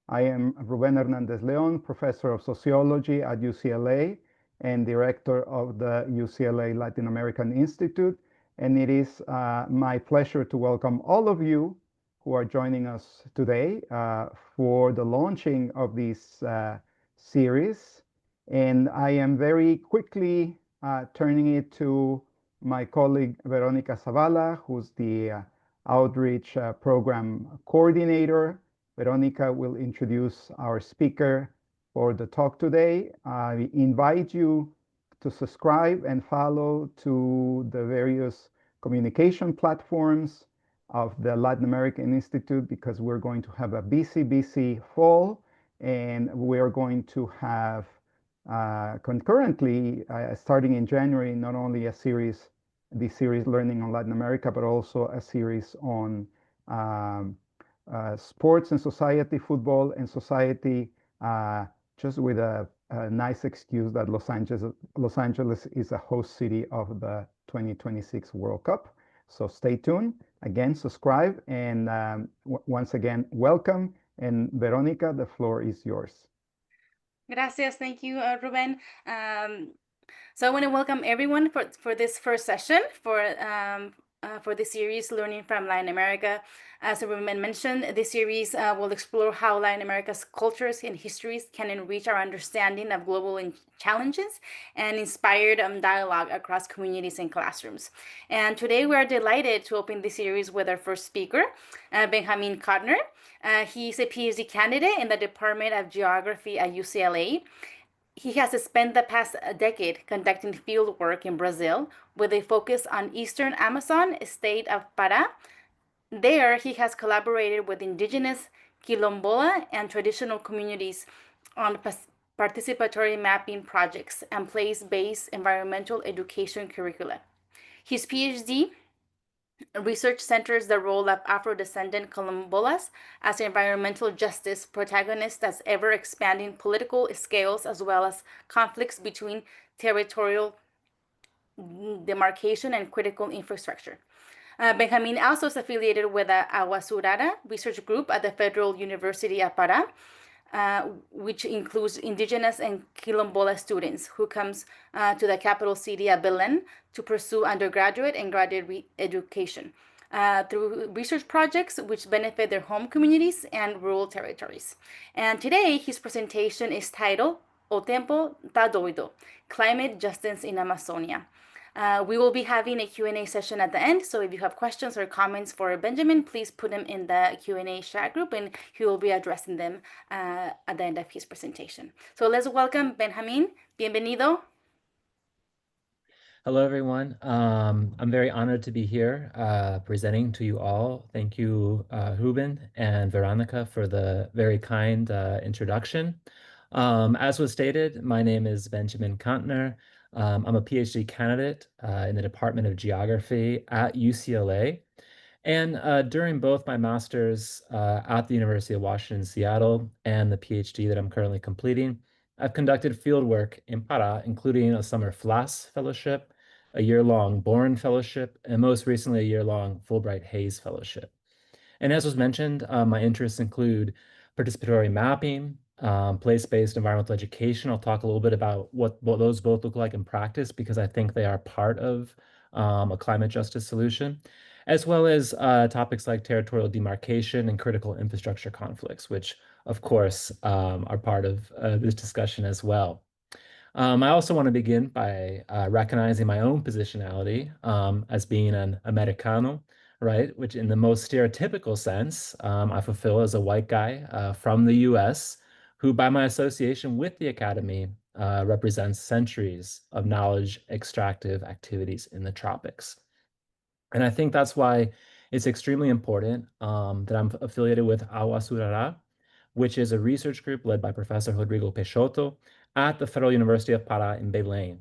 I am Ruben Hernandez Leon, professor of sociology at UCLA and director of the UCLA Latin American Institute. And it is my pleasure to welcome all of you who are joining us today for the launching of this series. And I am very quickly turning it to my colleague Veronica Zavala, who's the outreach program coordinator. Veronica will introduce our speaker for the talk today. I invite you to subscribe and follow to the various communication platforms of the Latin American Institute because we're going to have a busy fall, and we're going to have concurrently, starting in January, not only the series Learning on Latin America, but also a series on sports and society, football and society, just with a nice excuse that Los Angeles is a host city of the 2026 World Cup. So stay tuned. Again, subscribe, and once again, welcome. And Veronica, the floor is yours. Gracias. Thank you, Ruben. So I want to welcome everyone for this first session for the series Learning from Latin America. As Ruben mentioned, this series will explore how Latin America's cultures and histories can enrich our understanding of global challenges and inspired dialogue across communities and classrooms. And today we are delighted to open the series with our first speaker, Benjamin Kottner. He's a PhD candidate in the Department of Geography at UCLA. He has spent the past decade conducting field work in Brazil with a focus on eastern Amazon state of Pará. There, he has collaborated with indigenous Quilombola and traditional communities on participatory mapping projects and place-based environmental education curricula. His PhD research centers the role of Afro-descendant Quilombolas as environmental justice protagonists as ever-expanding political scales, as well as conflicts between territorial demarcation and critical infrastructure. Benjamin also is affiliated with the Awasurara research group at the Federal University of Pará, which includes indigenous and Quilombola students who comes to the capital city of Belém to pursue undergraduate and graduate education through research projects which benefit their home communities and rural territories. And today, his presentation is titled O Tempo tá Doido, Climate Justice in Amazonia. We will be having a Q&A session at the end, so if you have questions or comments for Benjamin, please put them in the Q&A chat group, and he will be addressing them at the end of his presentation. So let's welcome Benjamin. Bienvenido. Hello, everyone. I'm very honored to be here presenting to you all. Thank you, Ruben and Veronica, for the very kind introduction. As was stated, my name is Benjamin Kottner. I'm a PhD candidate in the Department of Geography at UCLA. And during both my master's at the University of Washington, Seattle, and the PhD that I'm currently completing, I've conducted fieldwork in Pará, including a summer FLAS fellowship, a year-long Boren Fellowship, and most recently a year-long Fulbright Hays Fellowship. And as was mentioned, my interests include participatory mapping, place-based environmental education. I'll talk a little bit about what those both look like in practice because I think they are part of a climate justice solution, as well as topics like territorial demarcation and critical infrastructure conflicts, which of course are part of this discussion as well. I also want to begin by recognizing my own positionality as being an Americano, right? Which in the most stereotypical sense, I fulfill as a white guy from the US, who by my association with the Academy represents centuries of knowledge extractive activities in the tropics. And I think that's why it's extremely important that I'm affiliated with Awasurara, which is a research group led by Professor Rodrigo Peixoto at the Federal University of Pará in Belém.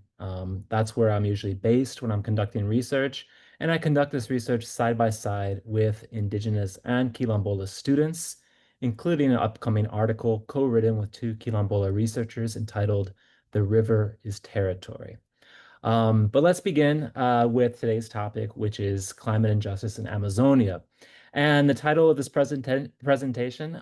That's where I'm usually based when I'm conducting research, and I conduct this research side by side with Indigenous and Quilombola students, including an upcoming article co-written with two Quilombola researchers entitled The River is Territory. But let's begin with today's topic, which is climate injustice in Amazonia. And the title of this presentation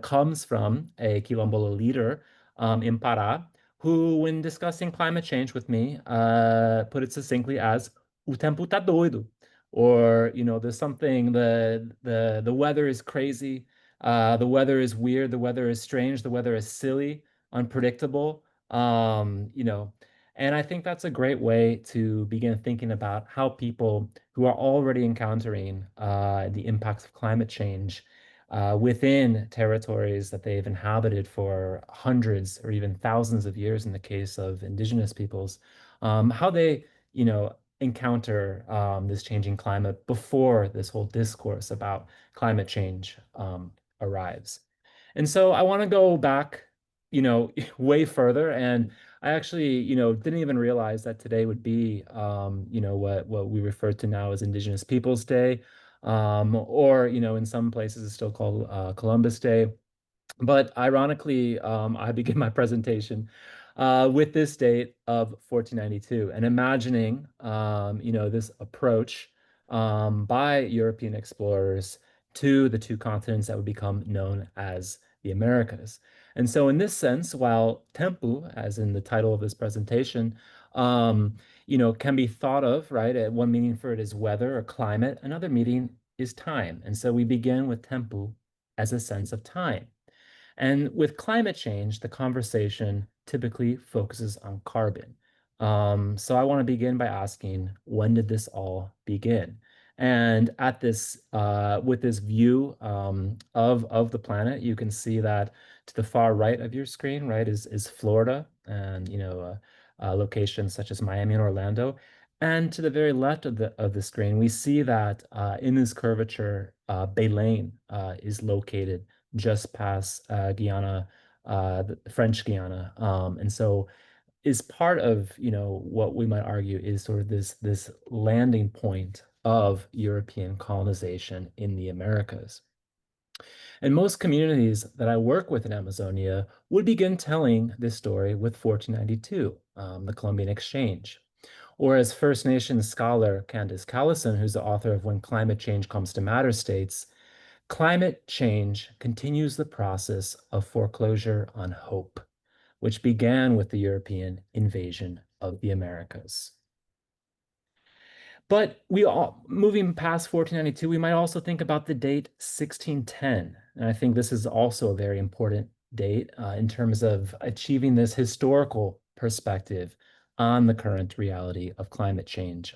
comes from a Quilombola leader in Pará, who, when discussing climate change with me, put it succinctly as "O tempo tá doido," or there's something the weather is crazy, the weather is weird, the weather is strange, the weather is silly, unpredictable. And I think that's a great way to begin thinking about how people who are already encountering the impacts of climate change within territories that they've inhabited for hundreds or even thousands of years in the case of indigenous peoples, how they, encounter this changing climate before this whole discourse about climate change arrives. And so I want to go back, way further. And I actually, didn't even realize that today would be, what we refer to now as Indigenous Peoples Day, or, in some places it's still called Columbus Day. But ironically, I begin my presentation with this date of 1492 and imagining, this approach by European explorers to the two continents that would become known as the Americas. And so in this sense, while tempo, as in the title of this presentation, can be thought of, right? One meaning for it is weather or climate, another meaning is time. And so we begin with tempo as a sense of time. And with climate change, the conversation typically focuses on carbon. So I want to begin by asking, when did this all begin? And at this, with this view of the planet, you can see that to the far right of your screen, right, is Florida, and locations such as Miami and Orlando. And to the very left of the screen, we see that in this curvature, Baleine is located just past Guyana, the French Guiana, and so is part of what we might argue is sort of this landing point of European colonization in the Americas. And most communities that I work with in Amazonia would begin telling this story with 1492, the Columbian Exchange. Or as First Nations scholar Candace Callison, who's the author of When Climate Change Comes to Matter, states, climate change continues the process of foreclosure on hope, which began with the European invasion of the Americas. But moving past 1492, we might also think about the date 1610. And I think this is also a very important date in terms of achieving this historical perspective on the current reality of climate change,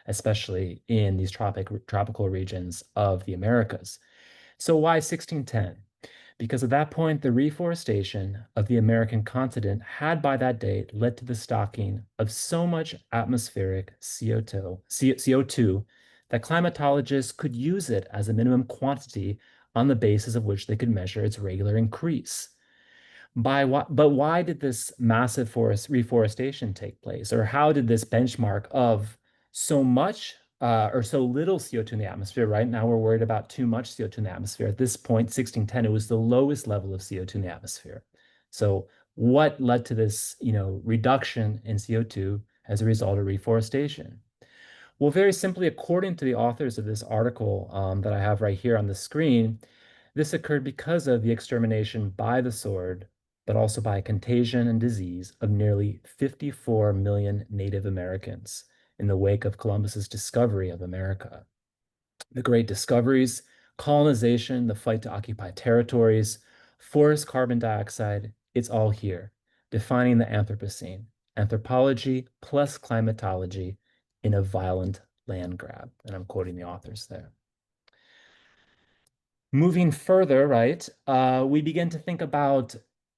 especially in these tropical regions of the Americas. So why 1610? Because at that point, the reforestation of the American continent had by that date led to the stocking of so much atmospheric CO2 that climatologists could use it as a minimum quantity on the basis of which they could measure its regular increase. But why did this massive reforestation take place? Or how did this benchmark of so much or so little CO2 in the atmosphere? Right now, we're worried about too much CO2 in the atmosphere. At this point, 1610, it was the lowest level of CO2 in the atmosphere. So what led to this, reduction in CO2 as a result of reforestation? Well, very simply, according to the authors of this article that I have right here on the screen, this occurred because of the extermination by the sword, but also by contagion and disease of nearly 54 million Native Americans in the wake of Columbus's discovery of America. The great discoveries, colonization, the fight to occupy territories, forest carbon dioxide, it's all here, defining the Anthropocene, anthropology plus climatology in a violent land grab. And I'm quoting the authors there. Moving further, right, we begin to think about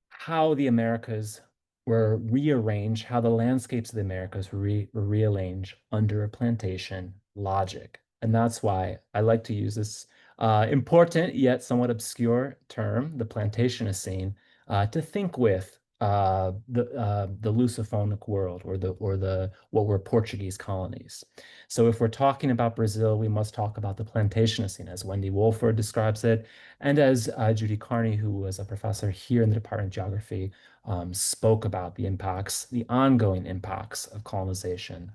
how the Americas were rearranged, how the landscapes of the Americas were rearranged under a plantation logic. And that's why I like to use this important yet somewhat obscure term, the Plantationocene, to think with the Lusophonic world, or the what were Portuguese colonies. So if we're talking about Brazil, we must talk about the Plantationocene, as Wendy Wolford describes it, and as Judy Carney, who was a professor here in the Department of Geography, spoke about the ongoing impacts of colonization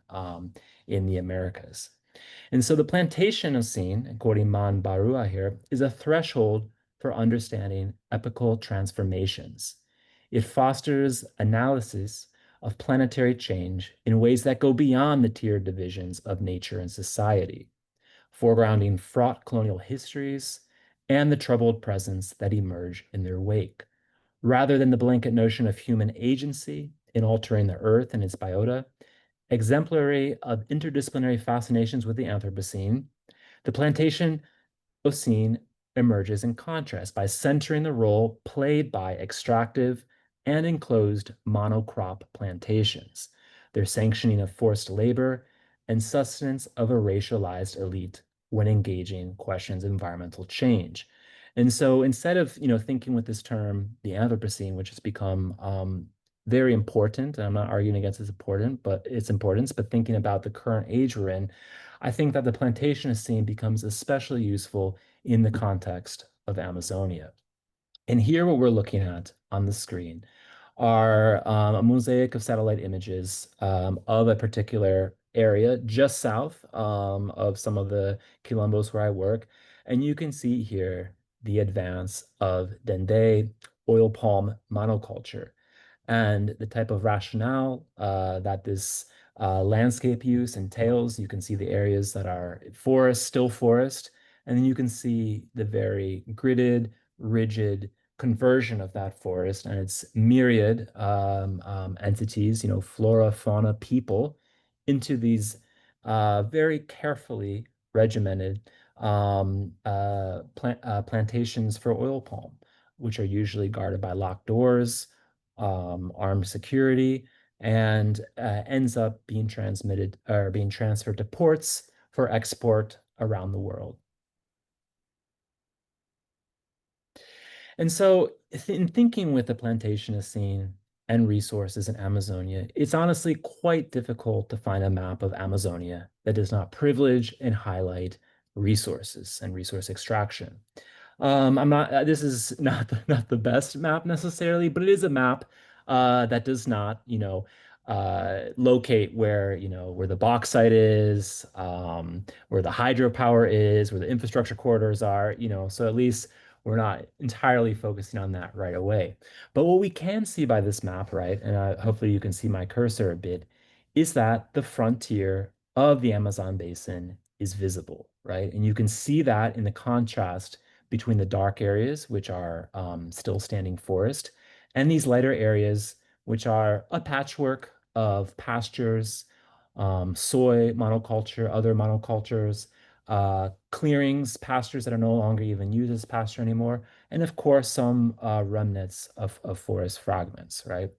in the Americas. And so the Plantationocene, according Man Barua here, is a threshold for understanding epochal transformations. It fosters analysis of planetary change in ways that go beyond the tiered divisions of nature and society, foregrounding fraught colonial histories and the troubled presents that emerge in their wake. Rather than the blanket notion of human agency in altering the earth and its biota, exemplary of interdisciplinary fascinations with the Anthropocene, the Plantationocene emerges in contrast by centering the role played by extractive and enclosed monocrop plantations, their sanctioning of forced labor, and sustenance of a racialized elite when engaging questions of environmental change. And so instead of thinking with this term, the Anthropocene, which has become very important, and I'm not arguing against its importance, but thinking about the current age we're in, I think that the Plantationocene becomes especially useful in the context of Amazonia. And here what we're looking at on the screen are a mosaic of satellite images of a particular area just south of some of the quilombos where I work. And you can see here the advance of dende, oil palm monoculture, and the type of rationale that this landscape use entails. You can see the areas that are forest, still forest, and then you can see the very gridded, rigid conversion of that forest and its myriad entities, flora, fauna, people, into these very carefully regimented plantations for oil palm, which are usually guarded by locked doors, armed security, and ends up being transmitted or being transferred to ports for export around the world. And so in thinking with the Plantationocene and resources in Amazonia, it's honestly quite difficult to find a map of Amazonia that does not privilege and highlight resources and resource extraction. This is not the best map necessarily, but it is a map that does not, locate where the bauxite is, where the hydropower is, where the infrastructure corridors are, so at least we're not entirely focusing on that right away. But what we can see by this map, right, and hopefully you can see my cursor a bit, is that the frontier of the Amazon basin is visible, right? And you can see that in the contrast between the dark areas, which are still standing forest, and these lighter areas, which are a patchwork of pastures, soy monoculture, other monocultures, clearings, pastures that are no longer even used as pasture anymore, and of course, some remnants of forest fragments, right?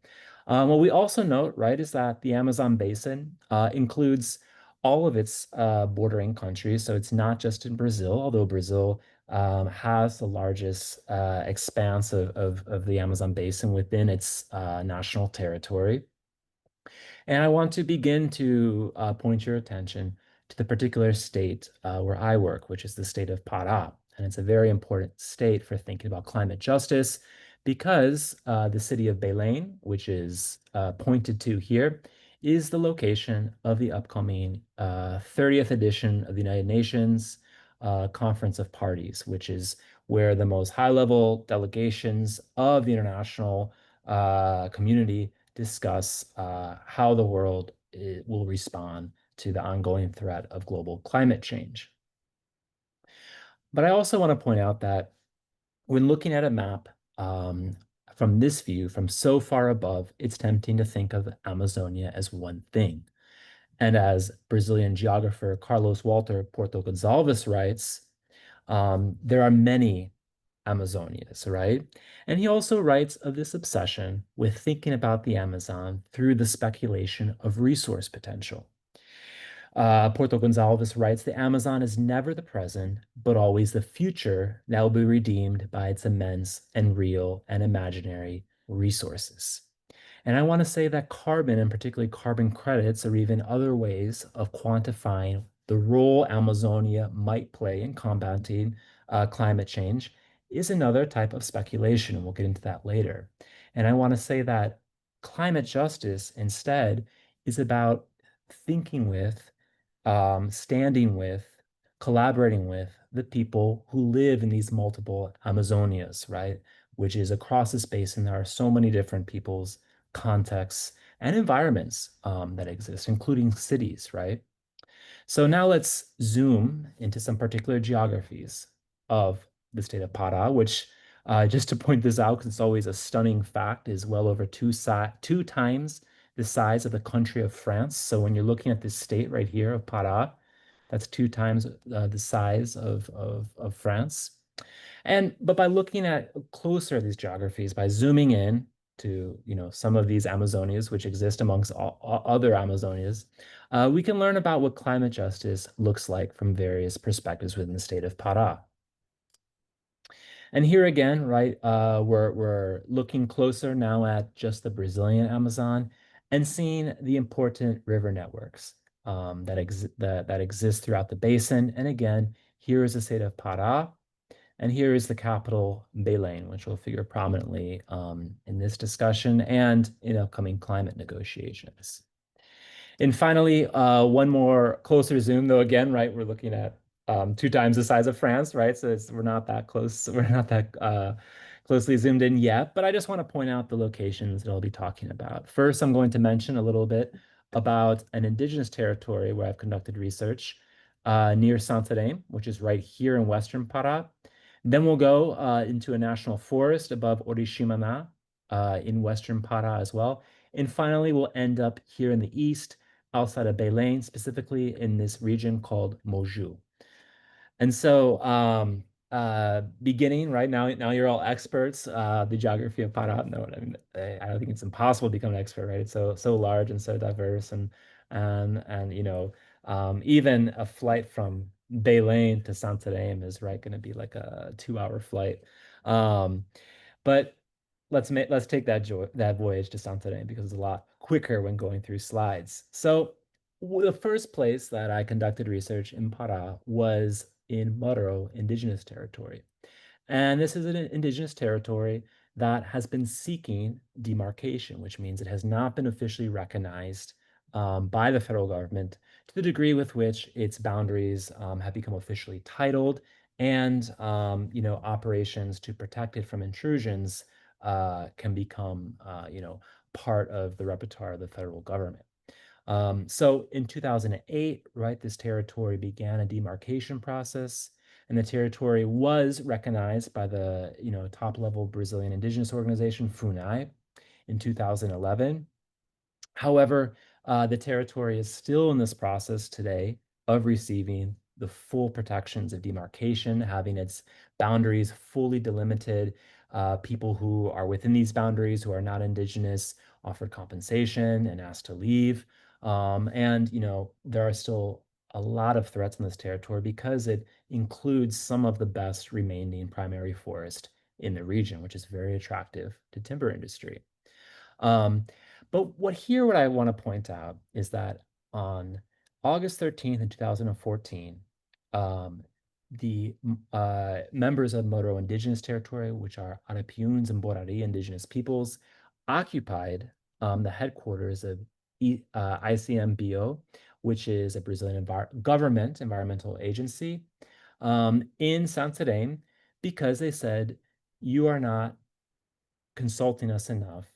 What we also note, right, is that the Amazon basin includes all of its bordering countries. So it's not just in Brazil, although Brazil has the largest expanse of the Amazon basin within its national territory. And I want to begin to point your attention to the particular state where I work, which is the state of Pará. And it's a very important state for thinking about climate justice because the city of Belém, which is pointed to here, is the location of the upcoming 30th edition of the United Nations Conference of Parties, which is where the most high-level delegations of the international community discuss how the world will respond to the ongoing threat of global climate change. But I also want to point out that when looking at a map from this view, from so far above, it's tempting to think of Amazonia as one thing. And as Brazilian geographer Carlos Walter Porto Gonçalves writes, there are many Amazonias, right? And he also writes of this obsession with thinking about the Amazon through the speculation of resource potential. Porto Gonçalves writes, the Amazon is never the present, but always the future that will be redeemed by its immense and real and imaginary resources. And I want to say that carbon, and particularly carbon credits, or even other ways of quantifying the role Amazonia might play in combating climate change, is another type of speculation, and we'll get into that later. And I want to say that climate justice instead is about thinking with standing with, collaborating with the people who live in these multiple Amazonias, right? Which is across this basin, there are so many different peoples, contexts, and environments that exist, including cities, right? So now let's zoom into some particular geographies of the state of Pará, which just to point this out, because it's always a stunning fact, is well over two times the size of the country of France. So when you're looking at this state right here of Pará, that's two times the size of France. But by looking at closer at these geographies, by zooming in to some of these Amazonias, which exist amongst all other Amazonias, we can learn about what climate justice looks like from various perspectives within the state of Pará. And here again, right, we're looking closer now at just the Brazilian Amazon and seeing the important river networks that exist throughout the basin. And again, here is the state of Pará, and here is the capital, Belém, which will figure prominently in this discussion and in upcoming climate negotiations. And finally, one more closer zoom, though again, right, we're looking at two times the size of France, right? So we're not that close, we're not that closely zoomed in yet, but I just want to point out the locations that I'll be talking about. First, I'm going to mention a little bit about an indigenous territory where I've conducted research near Santarém, which is right here in Western Pará. Then we'll go into a national forest above Oriximiná in Western Pará as well. And finally, we'll end up here in the east, outside of Belém, specifically in this region called Moju. And so beginning right now you're all experts, the geography of Pará. No, I mean, I don't think it's impossible to become an expert, right? It's so large and so diverse, and even a flight from Belém to Santarém is right going to be like a 2-hour flight. But let's take that voyage to Santarém because it's a lot quicker when going through slides. So the first place that I conducted research in Pará was in Moro Indigenous Territory. And this is an indigenous territory that has been seeking demarcation, which means it has not been officially recognized by the federal government to the degree with which its boundaries have become officially titled, and operations to protect it from intrusions can become part of the repertoire of the federal government. So in 2008, right, this territory began a demarcation process, and the territory was recognized by the top-level Brazilian indigenous organization FUNAI in 2011. However, the territory is still in this process today of receiving the full protections of demarcation, having its boundaries fully delimited. People who are within these boundaries who are not indigenous offered compensation and asked to leave. There are still a lot of threats in this territory because it includes some of the best remaining primary forest in the region, which is very attractive to timber industry. But what I want to point out is that on August 13th in 2014, the members of Moro Indigenous Territory, which are Arapiuns and Borari indigenous peoples, occupied the headquarters of ICMBio, which is a Brazilian government environmental agency, in Santarém, because they said, you are not consulting us enough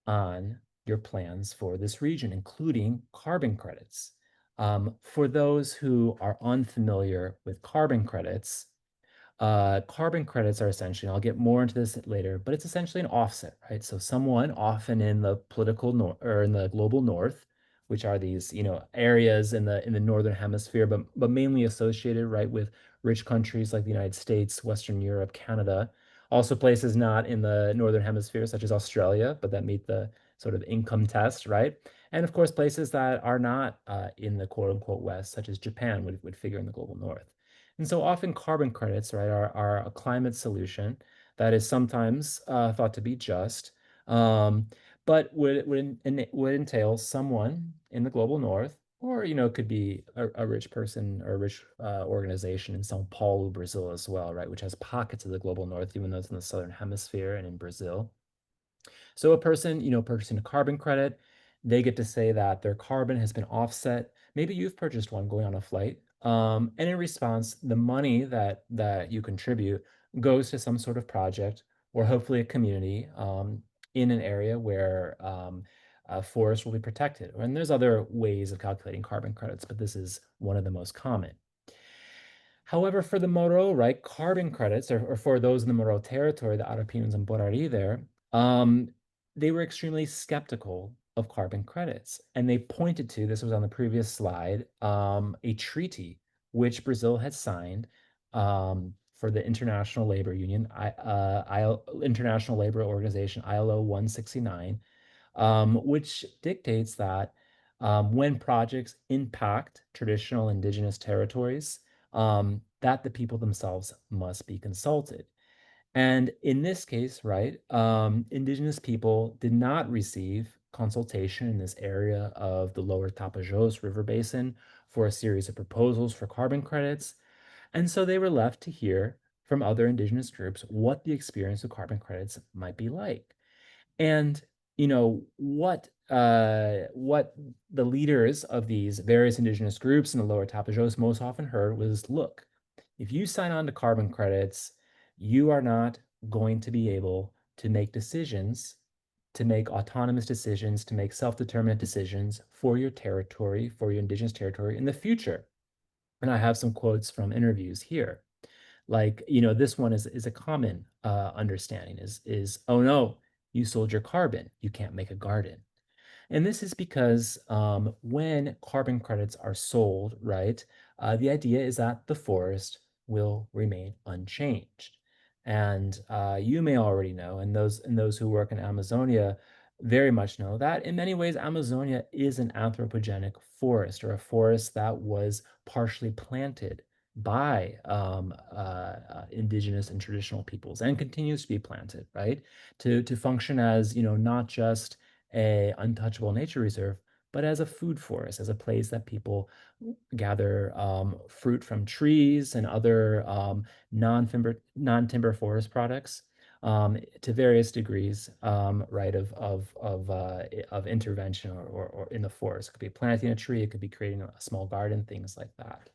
on your plans for this region, including carbon credits. For those who are unfamiliar with carbon credits are essentially, and I'll get more into this later, but it's essentially an offset, right? So someone often in the political north or in the global north, which are these, areas in the northern hemisphere, but mainly associated, right, with rich countries like the United States, Western Europe, Canada, also places not in the northern hemisphere, such as Australia, but that meet the sort of income test, right? And of course, places that are not in the quote unquote West, such as Japan would figure in the global north. And so often carbon credits, right, are a climate solution that is sometimes thought to be just, but would entail someone in the global north, or could be a rich person or a rich organization in São Paulo, Brazil as well, right, which has pockets of the global north, even though it's in the southern hemisphere and in Brazil. So a person, purchasing a carbon credit They get to say that their carbon has been offset. Maybe you've purchased one going on a flight. And in response, the money that you contribute goes to some sort of project or hopefully a community in an area where forests will be protected. And there's other ways of calculating carbon credits, but this is one of the most common. However, for the Moro, right, carbon credits, or for those in the Moro territory, the Arapians and Borari there, they were extremely skeptical of carbon credits. And they pointed to, this was on the previous slide, a treaty which Brazil had signed for the International Labor Union, International Labor Organization, ILO 169, which dictates that when projects impact traditional indigenous territories, that the people themselves must be consulted. And in this case, right, indigenous people did not receive consultation in this area of the lower Tapajos River Basin for a series of proposals for carbon credits. And so they were left to hear from other indigenous groups what the experience of carbon credits might be like. And what the leaders of these various indigenous groups in the lower Tapajos most often heard was, look, if you sign on to carbon credits, you are not going to be able to make decisions, to make autonomous decisions, to make self-determinant decisions for your territory, for your indigenous territory in the future. And I have some quotes from interviews here. Like, this one is a common understanding is, oh no, you sold your carbon, you can't make a garden. And this is because when carbon credits are sold, right, the idea is that the forest will remain unchanged. And you may already know, and those who work in Amazonia very much know that in many ways, Amazonia is an anthropogenic forest, or a forest that was partially planted by indigenous and traditional peoples and continues to be planted, right, to function as, not just a untouchable nature reserve, but as a food forest, as a place that people gather fruit from trees and other non-timber forest products to various degrees, right, of intervention or in the forest. It could be planting a tree, it could be creating a small garden, things like that.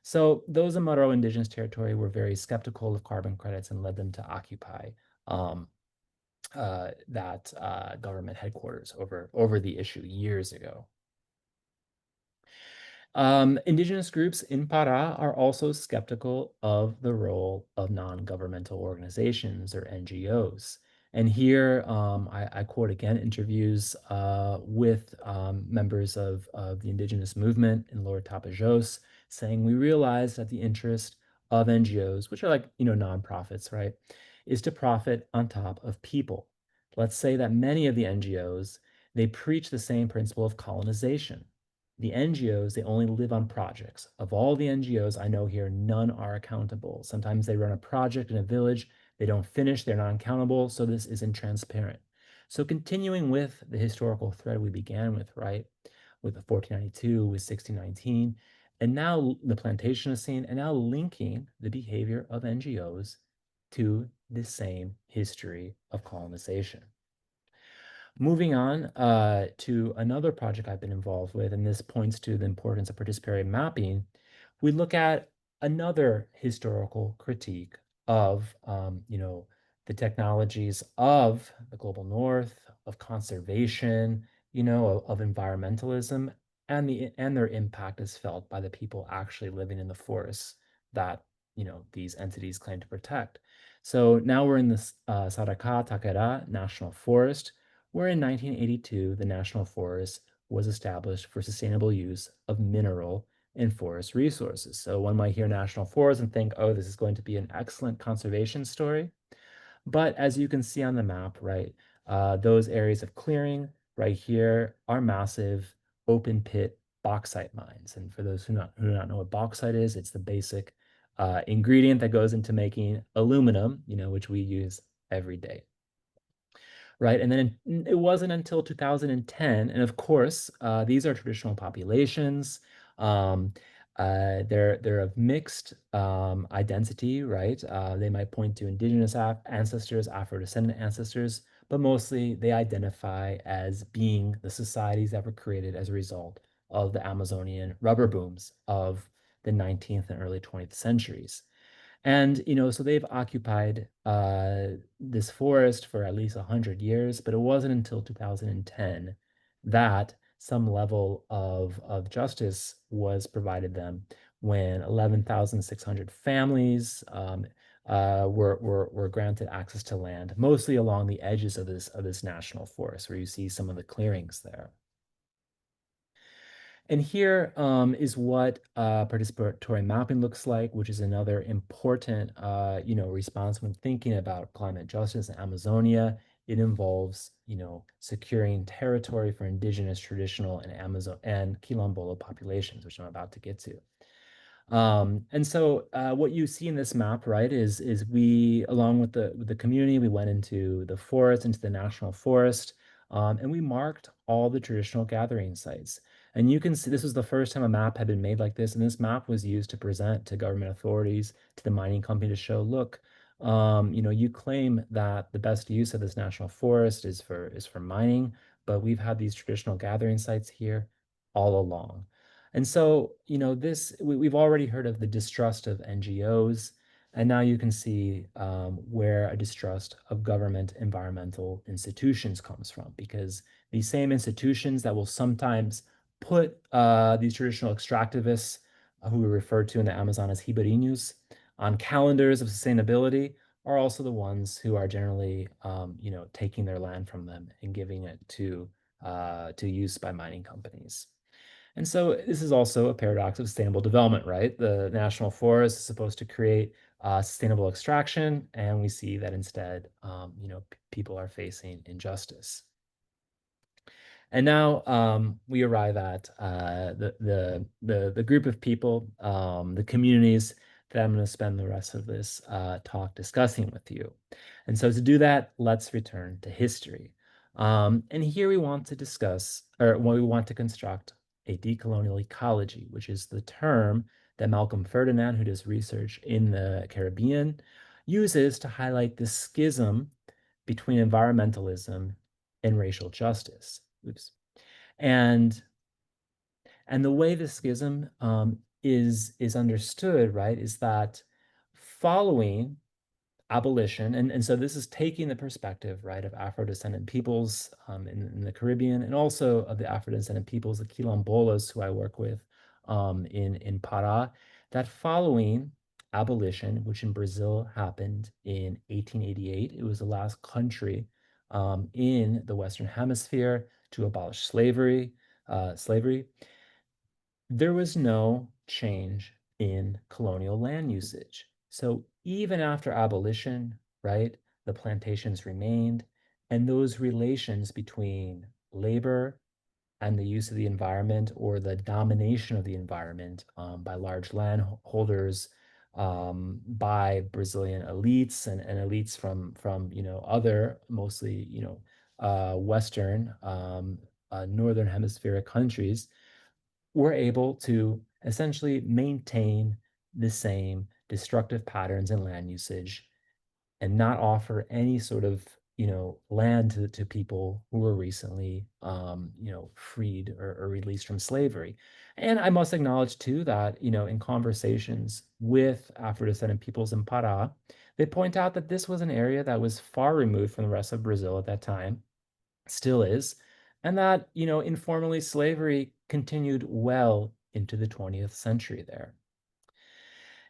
So those in Moro indigenous territory were very skeptical of carbon credits and led them to occupy that government headquarters over the issue years ago. Indigenous groups in Pará are also skeptical of the role of non-governmental organizations, or NGOs. And here I quote again interviews with members of the indigenous movement in Lower Tapajos, saying, we realize that the interest of NGOs, which are like, nonprofits, right, is to profit on top of people. Let's say that many of the NGOs, they preach the same principle of colonization. The NGOs, they only live on projects. Of all the NGOs I know here, none are accountable. Sometimes they run a project in a village, they don't finish, they're not accountable, so this isn't transparent. So continuing with the historical thread we began with, right, with the 1492, with 1619, and now the plantationist scene, and now linking the behavior of NGOs to the same history of colonization. Moving on to another project I've been involved with, and this points to the importance of participatory mapping, we look at another historical critique of, the technologies of the global north, of conservation, of environmentalism, and their impact is felt by the people actually living in the forests that, these entities claim to protect. So now we're in the Saraka Takera National Forest, where in 1982, the National Forest was established for sustainable use of mineral and forest resources. So one might hear National Forest and think, oh, this is going to be an excellent conservation story. But as you can see on the map, right, those areas of clearing right here are massive open pit bauxite mines. And for those who do not know what bauxite is, it's the basic ingredient that goes into making aluminum, which we use every day. Right, and then it wasn't until 2010, and of course, these are traditional populations. They're of mixed identity, right? They might point to indigenous ancestors, Afro-descendant ancestors, but mostly they identify as being the societies that were created as a result of the Amazonian rubber booms of the 19th and early 20th centuries. And, so they've occupied this forest for at least 100 years, but it wasn't until 2010 that some level of justice was provided them when 11,600 families were granted access to land, mostly along the edges of this national forest, where you see some of the clearings there. And here is what participatory mapping looks like, which is another important, response when thinking about climate justice in Amazonia. It involves, securing territory for indigenous, traditional, and Amazon and Quilombola populations, which I'm about to get to. And so what you see in this map, right, is we, along with the community, we went into the forest, into the national forest, and we marked all the traditional gathering sites. And you can see this was the first time a map had been made like this, and this map was used to present to government authorities, to the mining company, to show, look, you claim that the best use of this national forest is for mining, but we've had these traditional gathering sites here all along. And so, we've already heard of the distrust of NGOs, and now you can see where a distrust of government environmental institutions comes from, because these same institutions that will sometimes put these traditional extractivists, who we refer to in the Amazon as ribeirinhos, on calendars of sustainability, are also the ones who are generally, taking their land from them and giving it to use by mining companies. And so this is also a paradox of sustainable development, right? The national forest is supposed to create sustainable extraction, and we see that instead, people are facing injustice. And now we arrive at the group of people, the communities that I'm going to spend the rest of this talk discussing with you. And so to do that, let's return to history. And here we want to discuss, or we want to construct a decolonial ecology, which is the term that Malcolm Ferdinand, who does research in the Caribbean, uses to highlight the schism between environmentalism and racial justice. Oops. And the way the schism is understood, right, is that following abolition, and so this is taking the perspective, right, of Afro-descendant peoples in the Caribbean, and also of the Afro-descendant peoples, the Quilombolas, who I work with in Pará, that following abolition, which in Brazil happened in 1888, it was the last country in the Western Hemisphere to abolish slavery. There was no change in colonial land usage. So even after abolition, right, the plantations remained, and those relations between labor and the use of the environment, or the domination of the environment by large landholders, by Brazilian elites and elites from other, mostly Western Northern Hemispheric countries, were able to essentially maintain the same destructive patterns in land usage and not offer any sort of land to people who were recently freed or released from slavery. And I must acknowledge too that in conversations with Afro-descendant peoples in Pará, they point out that this was an area that was far removed from the rest of Brazil at that time, still is, and that informally slavery continued well into the 20th century there.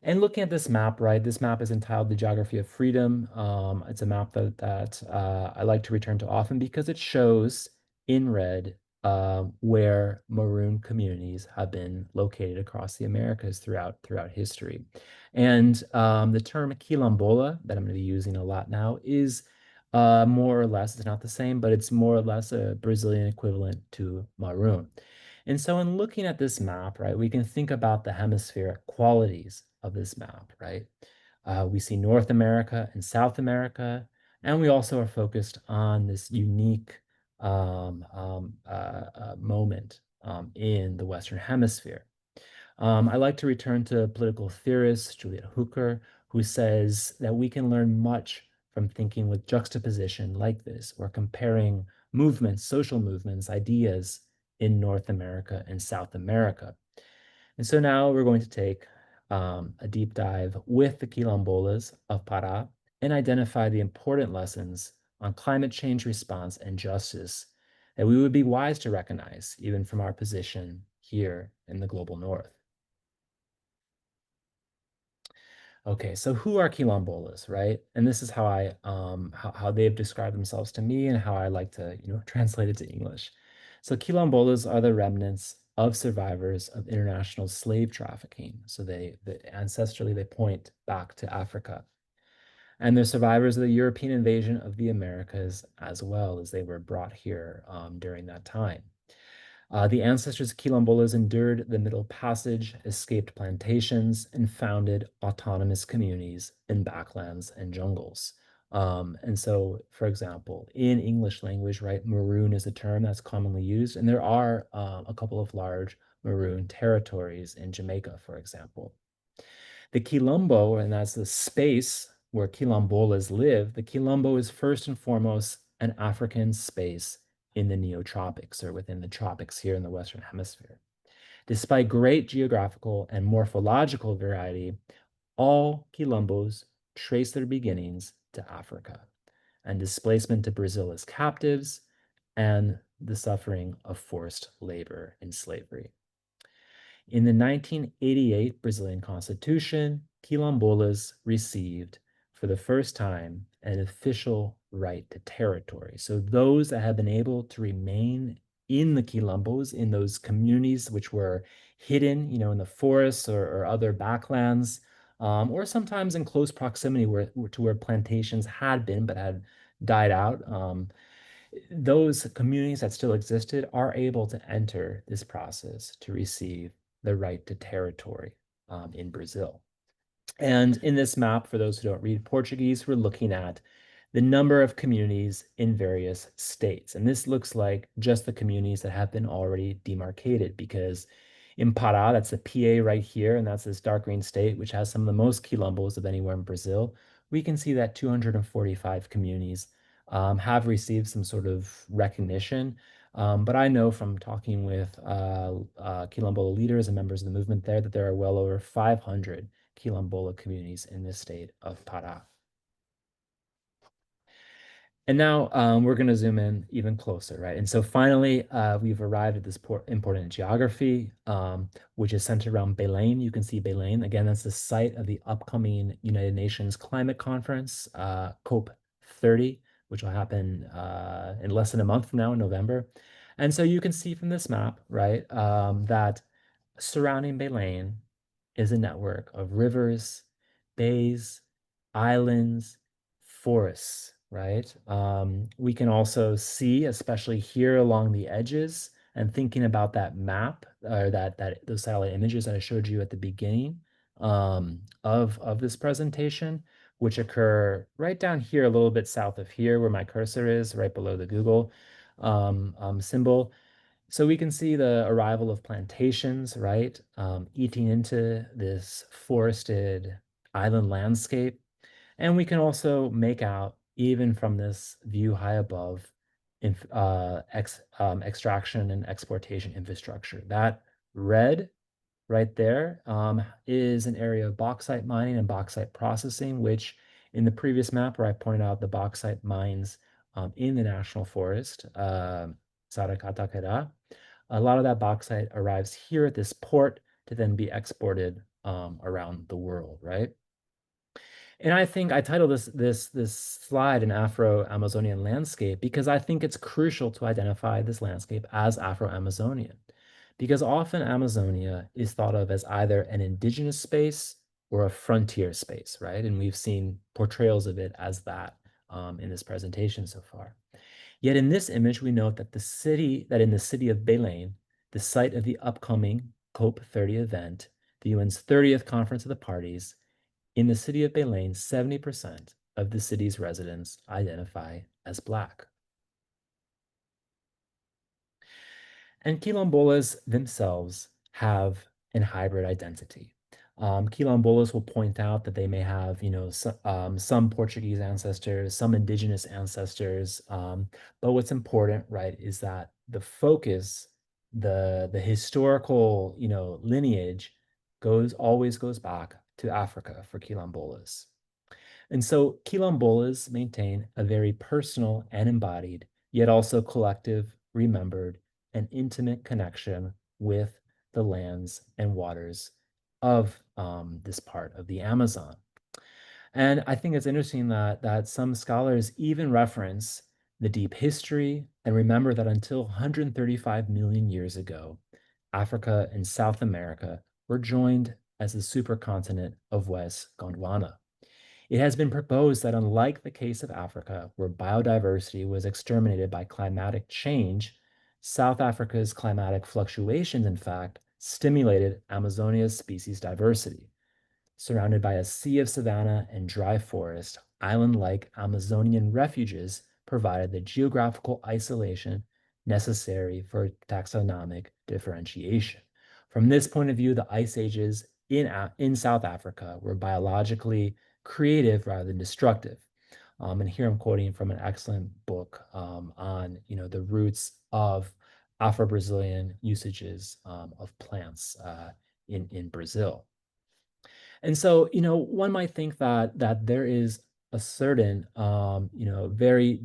And looking at this map, right, this map is entitled The Geography of Freedom. It's a map that I like to return to often because it shows in red where maroon communities have been located across the Americas throughout history. And the term Quilombola, that I'm going to be using a lot now, is more or less, it's not the same, but it's more or less a Brazilian equivalent to maroon. And so in looking at this map, right, we can think about the hemispheric qualities of this map, right? We see North America and South America, and we also are focused on this unique moment in the Western Hemisphere. I like to return to political theorist Juliet Hooker, who says that we can learn much from thinking with juxtaposition like this, or comparing movements, social movements, ideas in North America and South America. And so now we're going to take a deep dive with the Quilombolas of Pará and identify the important lessons on climate change response and justice that we would be wise to recognize, even from our position here in the global north. Okay, so who are Quilombolas, right? And this is how I how they've described themselves to me and how I like to, translate it to English. So Quilombolas are the remnants of survivors of international slave trafficking. So ancestrally they point back to Africa. And they're survivors of the European invasion of the Americas as well, as they were brought here during that time. The ancestors of Quilombolas endured the Middle Passage, escaped plantations, and founded autonomous communities in backlands and jungles. And so, for example, in English language, right, maroon is a term that's commonly used, and there are a couple of large maroon territories in Jamaica, for example. The Quilombo, and that's the space where Quilombolas live, the Quilombo is first and foremost an African space in the neotropics, or within the tropics here in the Western Hemisphere. Despite great geographical and morphological variety, all Quilombos trace their beginnings to Africa and displacement to Brazil as captives and the suffering of forced labor and slavery. In the 1988 Brazilian Constitution, Quilombolas received, for the first time, an official right to territory. So those that have been able to remain in the Quilombos, in those communities which were hidden, in the forests or other backlands, or sometimes in close proximity to where plantations had been but had died out, those communities that still existed are able to enter this process to receive the right to territory in Brazil. And in this map, for those who don't read Portuguese, we're looking at the number of communities in various states. And this looks like just the communities that have been already demarcated, because in Pará, that's the PA right here, and that's this dark green state, which has some of the most quilombos of anywhere in Brazil. We can see that 245 communities have received some sort of recognition. But I know from talking with Quilombola leaders and members of the movement there that there are well over 500 Quilombola communities in this state of Pará. And now we're going to zoom in even closer, right? And so finally, we've arrived at this important geography, which is centered around Belém. You can see Belém. Again, that's the site of the upcoming United Nations Climate Conference, COP30, which will happen in less than a month from now in November. And so you can see from this map, right, that surrounding Belém is a network of rivers, bays, islands, forests, right? We can also see, especially here along the edges, and thinking about that map or those satellite images that I showed you at the beginning of this presentation, which occur right down here, a little bit south of here, where my cursor is, right below the Google symbol. So we can see the arrival of plantations, right, eating into this forested island landscape. And we can also make out, even from this view high above, extraction and exportation infrastructure. That red right there is an area of bauxite mining and bauxite processing, which in the previous map where I pointed out the bauxite mines in the national forest, Saracataquera, a lot of that bauxite arrives here at this port to then be exported around the world, right? And I think I titled this slide an Afro-Amazonian landscape because I think it's crucial to identify this landscape as Afro-Amazonian, because often Amazonia is thought of as either an indigenous space or a frontier space, right? And we've seen portrayals of it as that in this presentation so far. Yet in this image, we note that in the city of Belém, the site of the upcoming COP30 event, the UN's 30th Conference of the Parties, in the city of Belém, 70% of the city's residents identify as Black. And Quilombolas themselves have an hybrid identity. Quilombolas will point out that they may have, some Portuguese ancestors, some indigenous ancestors. But what's important, right, is that the focus, the historical, lineage always goes back to Africa for Quilombolas. And so Quilombolas maintain a very personal and embodied, yet also collective, remembered, and intimate connection with the lands and waters of this part of the Amazon. And I think it's interesting that some scholars even reference the deep history and remember that until 135 million years ago, Africa and South America were joined as the supercontinent of West Gondwana. It has been proposed that unlike the case of Africa, where biodiversity was exterminated by climatic change, South Africa's climatic fluctuations, in fact, stimulated Amazonia's species diversity. Surrounded by a sea of savanna and dry forest, island-like Amazonian refuges provided the geographical isolation necessary for taxonomic differentiation. From this point of view, the ice ages in South Africa were biologically creative rather than destructive. And here I'm quoting from an excellent book on the roots of Afro-Brazilian usages of plants in Brazil. And so, one might think that there is a certain, very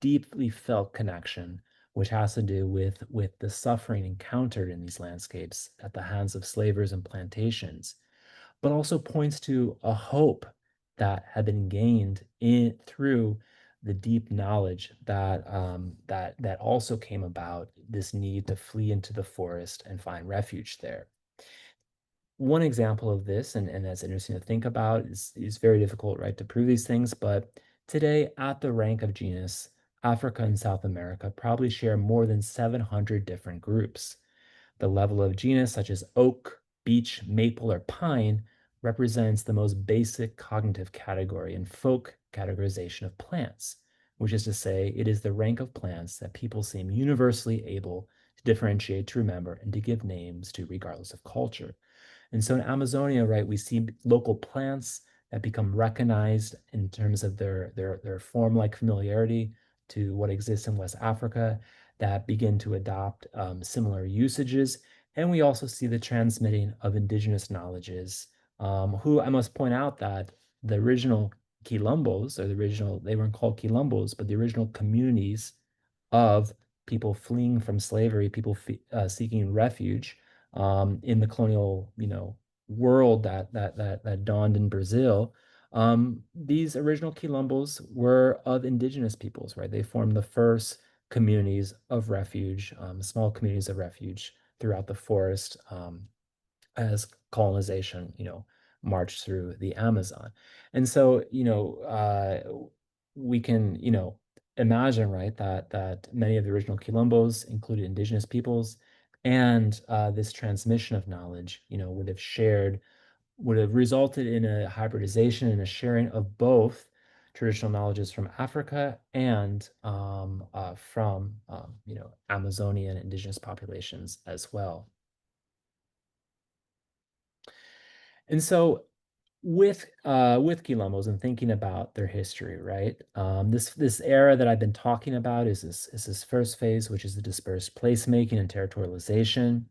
deeply felt connection, which has to do with the suffering encountered in these landscapes at the hands of slavers and plantations, but also points to a hope that had been gained through the deep knowledge that also came about this need to flee into the forest and find refuge there. One example of this, and that's interesting to think about, is very difficult, right, to prove these things, but today at the rank of genus, Africa and South America probably share more than 700 different groups. The level of genus, such as oak, beech, maple, or pine, represents the most basic cognitive category in folk categorization of plants, which is to say, it is the rank of plants that people seem universally able to differentiate, to remember, and to give names to regardless of culture. And so in Amazonia, right, we see local plants that become recognized in terms of their form-like familiarity to what exists in West Africa, that begin to adopt similar usages. And we also see the transmitting of indigenous knowledges, who I must point out that the original Quilombos, they weren't called Quilombos, but the original communities of people fleeing from slavery, people seeking refuge in the colonial, world that dawned in Brazil. These original Quilombos were of indigenous peoples, right? They formed the first communities of refuge, small communities of refuge throughout the forest as colonization, marched through the Amazon. And so, we can, imagine, right, that many of the original Quilombos included indigenous peoples, and this transmission of knowledge, would have resulted in a hybridization and a sharing of both traditional knowledges from Africa and from Amazonian indigenous populations as well. And so with Quilombos and thinking about their history, right? This era that I've been talking about is this first phase, which is the dispersed placemaking and territorialization.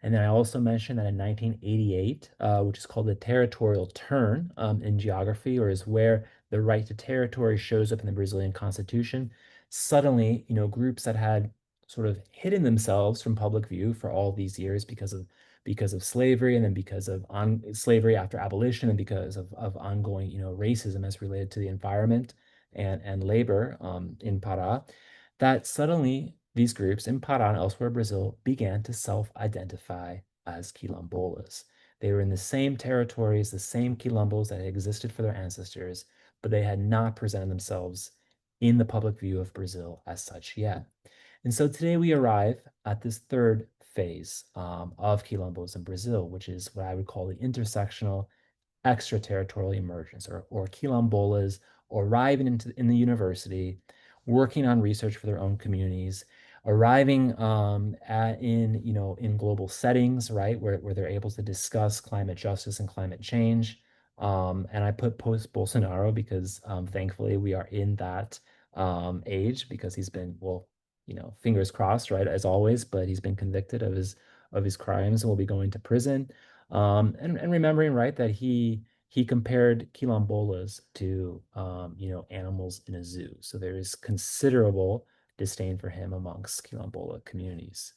And then I also mentioned that in 1988, which is called the territorial turn in geography, or is where the right to territory shows up in the Brazilian Constitution. Suddenly, groups that had sort of hidden themselves from public view for all these years because of slavery, and then because of slavery after abolition, and because of ongoing, racism as related to the environment and labor in Pará, that suddenly these groups in Pará and elsewhere in Brazil began to self-identify as Quilombolas. They were in the same territories, the same Quilombos that had existed for their ancestors, but they had not presented themselves in the public view of Brazil as such yet. And so today we arrive at this third phase of Quilombos in Brazil, which is what I would call the intersectional extraterritorial emergence, or Quilombolas arriving in the university, working on research for their own communities, arriving in global settings, right, where they're able to discuss climate justice and climate change. And I put post Bolsonaro because thankfully we are in that age, because he's been, well, fingers crossed, right, as always, but he's been convicted of his crimes and will be going to prison. And remembering, right, that he compared quilombolas to animals in a zoo. So there is considerable disdain for him amongst Quilombola communities.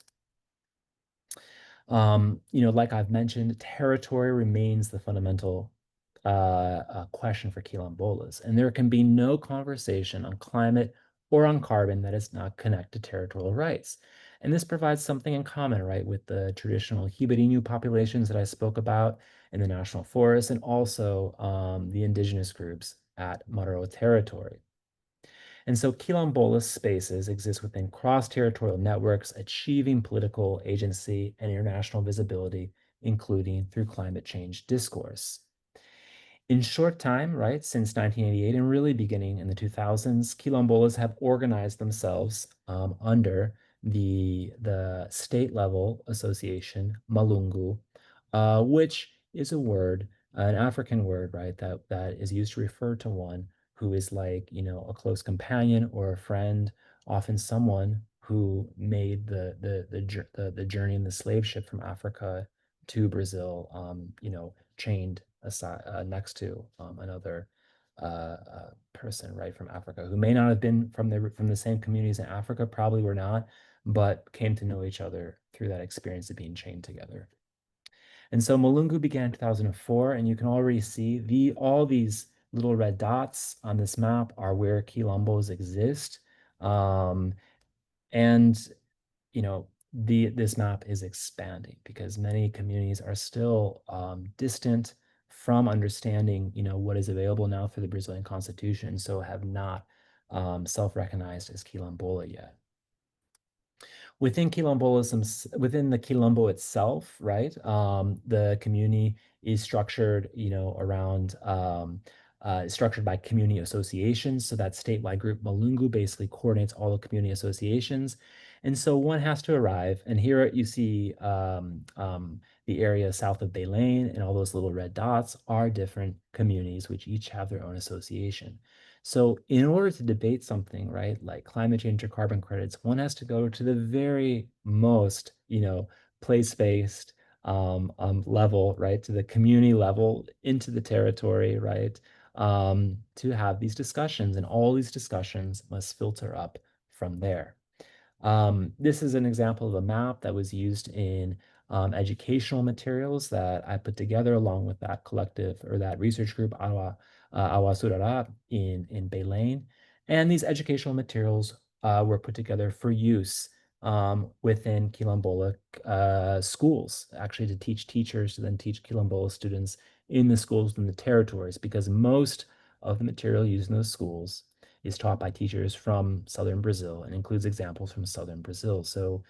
Like I've mentioned, territory remains the fundamental question for Quilombolas, and there can be no conversation on climate or on carbon that is not connected to territorial rights. And this provides something in common, right, with the traditional Ribeirinho populations that I spoke about in the national forest, and also the indigenous groups at Maró territory. And so Quilombola spaces exist within cross-territorial networks, achieving political agency and international visibility, including through climate change discourse. In short time, right, since 1988 and really beginning in the 2000s, Quilombolas have organized themselves under the state level association, Malungu, which is a word, an African word, right, that is used to refer to one who is like, a close companion or a friend, often someone who made the journey in the slave ship from Africa to Brazil, chained aside next to another person, right, from Africa, who may not have been from the same communities in Africa, probably were not, but came to know each other through that experience of being chained together. And so Malungu began in 2004, and you can already see all these little red dots on this map are where quilombos exist. And this map is expanding because many communities are still distant from understanding, what is available now through the Brazilian Constitution, so have not self-recognized as Quilombola yet. Within within the Quilombo itself, right? The community is structured, around structured by community associations. So that statewide group Malungu basically coordinates all the community associations. And so one has to arrive, and here you see the area south of Belém, and all those little red dots are different communities which each have their own association. So in order to debate something, right, like climate change or carbon credits, one has to go to the very most, place-based level, right, to the community level, into the territory, right, to have these discussions. And all these discussions must filter up from there. This is an example of a map that was used in educational materials that I put together along with that collective or that research group, Awa Surara in Belém. And these educational materials were put together for use within Quilombola schools, actually to teach teachers to then teach Quilombola students in the schools in the territories, because most of the material used in those schools is taught by teachers from southern Brazil and includes examples from southern Brazil. So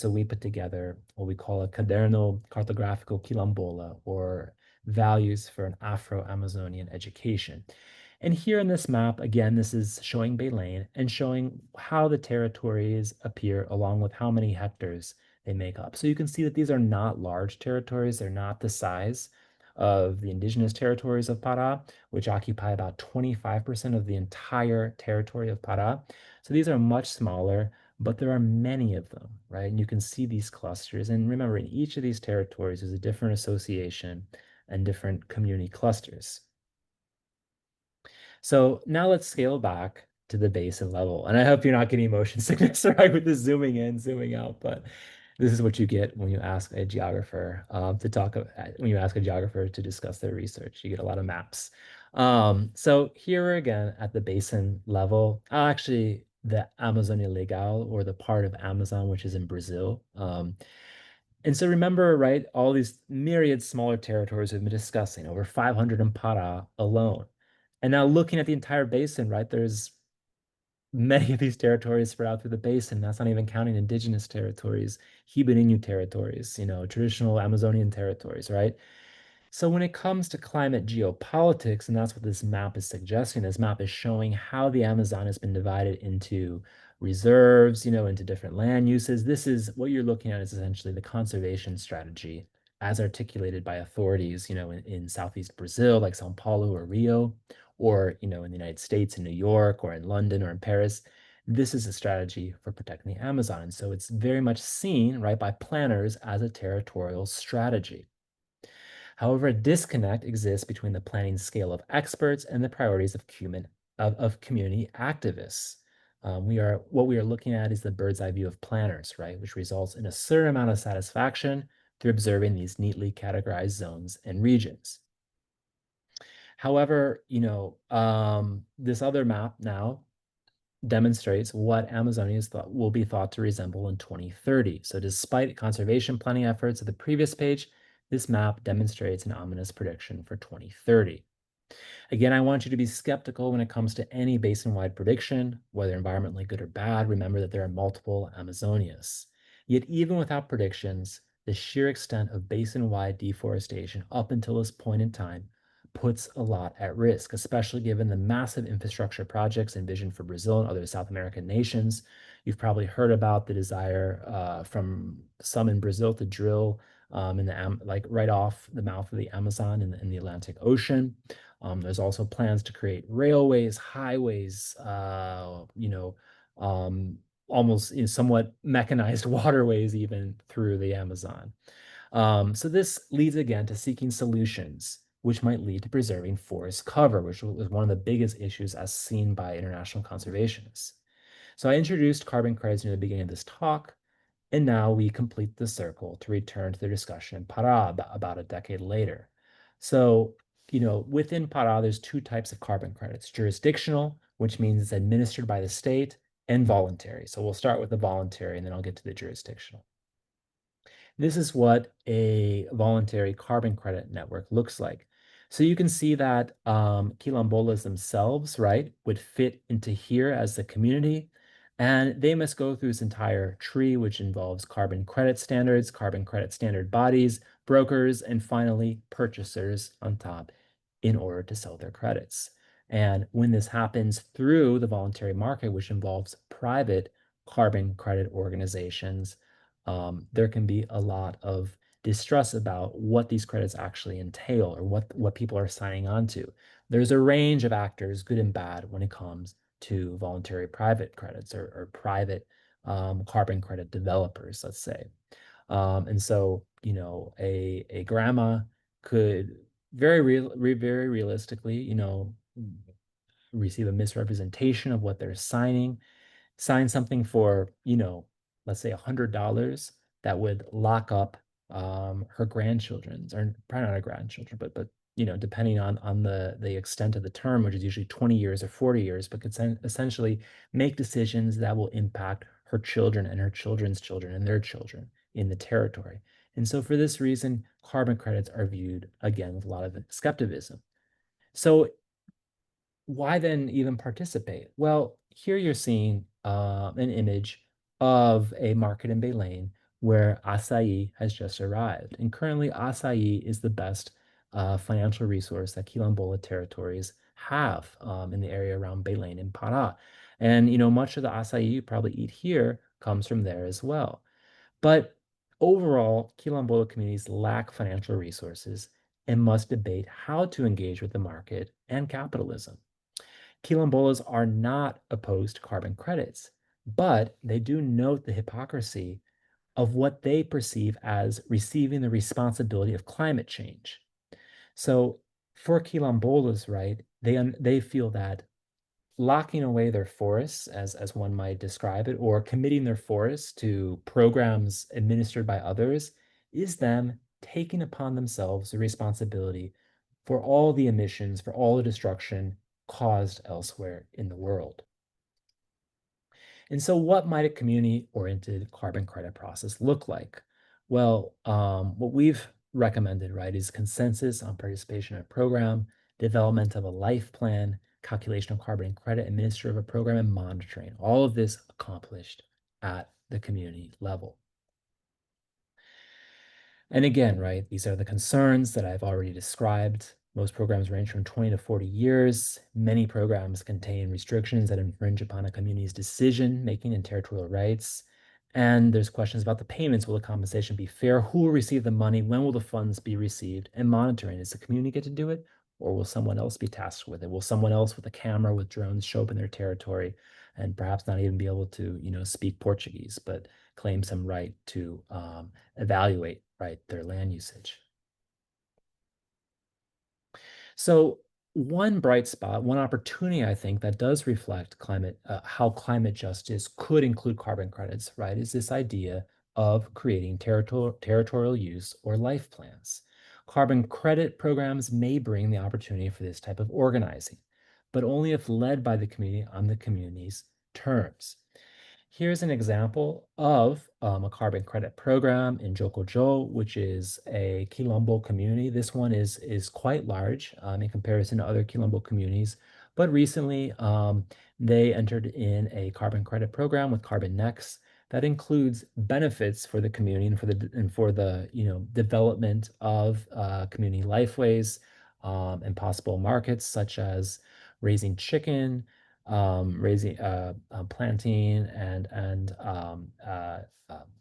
we put together what we call a Caderno Cartográfico Quilombola, or Values for an Afro-Amazonian Education. And here in this map, again, this is showing Belém and showing how the territories appear along with how many hectares they make up. So you can see that these are not large territories. They're not the size of the indigenous territories of Pará, which occupy about 25% of the entire territory of Pará. So these are much smaller, but there are many of them, right? And you can see these clusters. And remember, in each of these territories is a different association and different community clusters. So now let's scale back to the basin level. And I hope you're not getting motion sickness, right, with the zooming in, zooming out, but this is what you get when you ask a geographer when you ask a geographer to discuss their research. You get a lot of maps. So here we're again at the basin level, actually the Amazonia Legal, or the part of Amazon which is in Brazil. And so remember, right, all these myriad smaller territories we've been discussing, over 500 in Pará alone. And now looking at the entire basin, right, there's many of these territories spread out through the basin. That's not even counting indigenous territories, Ribeirinho territories, traditional Amazonian territories, right? So when it comes to climate geopolitics, and that's what this map is suggesting, this map is showing how the Amazon has been divided into reserves, into different land uses. This is what you're looking at is essentially the conservation strategy as articulated by authorities, in Southeast Brazil, like Sao Paulo or Rio, or, in the United States, in New York, or in London, or in Paris. This is a strategy for protecting the Amazon. And so it's very much seen, right, by planners as a territorial strategy. However, a disconnect exists between the planning scale of experts and the priorities of community activists. What we are looking at is the bird's eye view of planners, right, which results in a certain amount of satisfaction through observing these neatly categorized zones and regions. However, this other map now demonstrates what Amazonia will be thought to resemble in 2030. So despite conservation planning efforts at the previous page, this map demonstrates an ominous prediction for 2030. Again, I want you to be skeptical when it comes to any basin-wide prediction, whether environmentally good or bad. Remember that there are multiple Amazonias. Yet even without predictions, the sheer extent of basin-wide deforestation up until this point in time puts a lot at risk, especially given the massive infrastructure projects envisioned for Brazil and other South American nations. You've probably heard about the desire from some in Brazil to drill like right off the mouth of the Amazon in the Atlantic Ocean. There's also plans to create railways, highways, almost somewhat mechanized waterways even through the Amazon. So this leads again to seeking solutions which might lead to preserving forest cover, which was one of the biggest issues as seen by international conservationists. So I introduced carbon credits near the beginning of this talk, and now we complete the circle to return to the discussion in Pará about a decade later. So, within Pará, there's two types of carbon credits: jurisdictional, which means it's administered by the state, and voluntary. So we'll start with the voluntary, and then I'll get to the jurisdictional. This is what a voluntary carbon credit network looks like. So you can see that Quilombolas themselves, right, would fit into here as the community, and they must go through this entire tree, which involves carbon credit standards, carbon credit standard bodies, brokers, and finally purchasers on top in order to sell their credits. And when this happens through the voluntary market, which involves private carbon credit organizations, there can be a lot of distrust about what these credits actually entail or what people are signing on to. There's a range of actors, good and bad, when it comes to voluntary private credits or private carbon credit developers, let's say. And so, a grandma could very realistically, receive a misrepresentation of what they're sign something for, let's say $100 that would lock up her grandchildren's, or probably not her grandchildren, but depending on the extent of the term, which is usually 20 years or 40 years, but could essentially make decisions that will impact her children and her children's children and their children in the territory. And so for this reason, carbon credits are viewed, again, with a lot of skepticism. So why then even participate? Well, here you're seeing an image of a market in Belém where acai has just arrived. And currently, acai is the best financial resource that Quilombola territories have in the area around Belém in Pará. And, much of the acai you probably eat here comes from there as well. But overall, Quilombola communities lack financial resources and must debate how to engage with the market and capitalism. Quilombolas are not opposed to carbon credits, but they do note the hypocrisy of what they perceive as receiving the responsibility of climate change. So for Quilombolas, right, they feel that locking away their forests, as one might describe it, or committing their forests to programs administered by others, is them taking upon themselves the responsibility for all the emissions, for all the destruction caused elsewhere in the world. And so what might a community-oriented carbon credit process look like? Well, what we've recommended, right, is consensus on participation in a program, development of a life plan, calculation of carbon credit, administer of a program, and monitoring. All of this accomplished at the community level. And again, right, these are the concerns that I've already described. Most programs range from 20 to 40 years. Many programs contain restrictions that infringe upon a community's decision-making and territorial rights. And there's questions about the payments. Will the compensation be fair? Who will receive the money? When will the funds be received? And monitoring. Does the community get to do it? Or will someone else be tasked with it? Will someone else with a camera, with drones, show up in their territory and perhaps not even be able to, speak Portuguese, but claim some right to evaluate, their land usage? So one bright spot, one opportunity, I think, that does reflect how climate justice could include carbon credits, is this idea of creating territorial use or life plans. Carbon credit programs may bring the opportunity for this type of organizing, but only if led by the community on the community's terms. Here's an example of a carbon credit program in Jokojo, which is a Quilombo community. This one is quite large in comparison to other Quilombo communities, but recently they entered in a carbon credit program with Carbon Next that includes benefits for the community and for the development of community lifeways and possible markets such as raising chicken, planting and